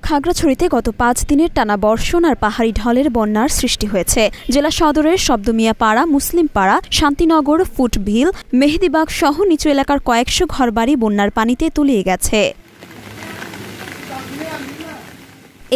খাগড়াছড়িতে গত ৫ দিনের টানা বর্ষণ আর পাহাড়ি ঢলের বন্যার সৃষ্টি হয়েছে। জেলা সদরের শব্দমিয়াপাড়া, মুসলিমপাড়া, শান্তিনগর, ফুটভিল, মেহেদিবাগ সহ নিচু এলাকার কয়েকশো ঘরবাড়ি বন্যার পানিতে তলিয়ে গেছে।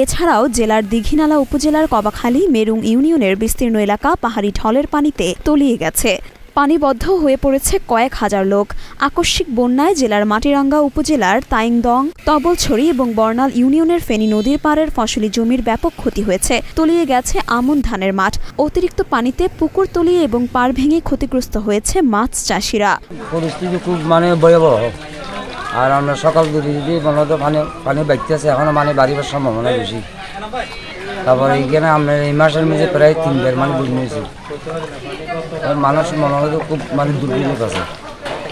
এছাড়াও জেলার দীঘিনালা উপজেলার কবাখালী, মেরুং ইউনিয়নের বিস্তীর্ণ এলাকা পাহাড়ি ঢলের পানিতে তলিয়ে গেছে। পানিবদ্ধ হয়ে পড়েছে কয়েক হাজার লোক। আকস্মিক বন্যায় জেলার মাটিরাঙ্গা উপজেলার তাইংদং, তবলছড়ি এবং বর্নাল ইউনিয়নের ফেনী নদীর পাড়ের ফসলি জমির ব্যাপক ক্ষতি হয়েছে। তলিয়ে গেছে আমন ধানের মাঠ। অতিরিক্ত পানিতে পুকুর তলিয়ে এবং পাড় ভেঙে ক্ষতিগ্রস্ত হয়েছে মাছ চাষিরা। পরিস্থিতি খুব ভয়াবহ। আর আমরা সকাল থেকে যদি পানি বাইতেছে, এখনো বাড়িবার সম্ভাবনা বেশি। তারপরে এইখানে আমরা এই মাসের মধ্যে প্রায় 3বার বুঝ নিয়েছি। মানুষ মনে হয় খুব দুর্বিপাক আছে,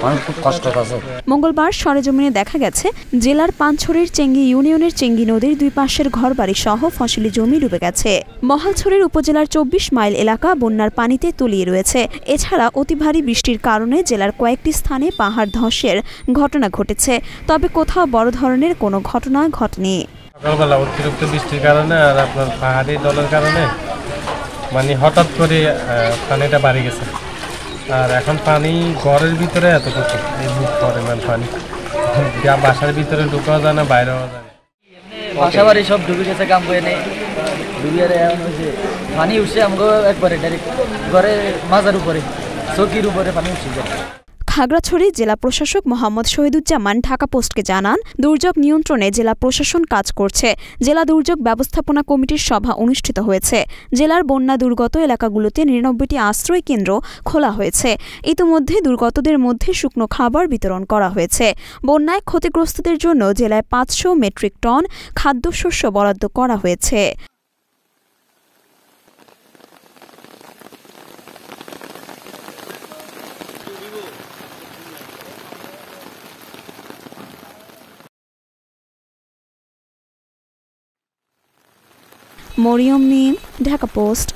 মানুষ খুব কষ্ট আছে। মঙ্গলবার সরেজমিনে দেখা গেছে জেলার পানছড়ির চেঙ্গি ইউনিয়নের চেঙ্গি নদীর দুই পাশের ঘরবাড়ি সহ ফসলি জমি ডুবে গেছে। মহালছড়ির উপজেলার 24 মাইল এলাকা বন্যার পানিতে তলিয়ে রয়েছে। এছাড়া অতি ভারী বৃষ্টির কারণে জেলার কয়েকটি স্থানে পাহাড় ধসের ঘটনা ঘটেছে, তবে কোথাও বড় ধরনের কোনো ঘটনা ঘটেনি। সকালবেলা অতিরিক্ত বৃষ্টির কারণে আর আপনার পাহাড়ি ঢলের কারণে হঠাৎ করে পানিটা বাড়ি গেছে। আর এখন পানি ঘরের ভিতরে এতটুকু, এই বুক পরিমাণ পানি, বাসার ভিতরে ঢুকাও যায় না, বাইরেও যায় না। বাসা বাড়ি সব ডুবে গেছে, কাম করে নেই ডুবিয়ে হয়েছে। পানি উঠছে আমাকে একবারে ডাইরেক্ট ঘরে মাজার উপরে, চৌকির উপরে পানি উঠছে। খাগড়াছড়ি জেলা প্রশাসক মোহাম্মদ শহীদুজ্জামান ঢাকা পোস্টকে জানান, দুর্যোগ নিয়ন্ত্রণে জেলা প্রশাসন কাজ করছে। জেলা দুর্যোগ ব্যবস্থাপনা কমিটির সভা অনুষ্ঠিত হয়েছে। জেলার বন্যা দুর্গত এলাকাগুলোতে 99টি আশ্রয় কেন্দ্র খোলা হয়েছে। ইতিমধ্যে দুর্গতদের মধ্যে শুকনো খাবার বিতরণ করা হয়েছে। বন্যায় ক্ষতিগ্রস্তদের জন্য জেলায় 500 মেট্রিক টন খাদ্যশস্য বরাদ্দ করা হয়েছে। মরিয়ম মিম, ঢাকা পোস্ট।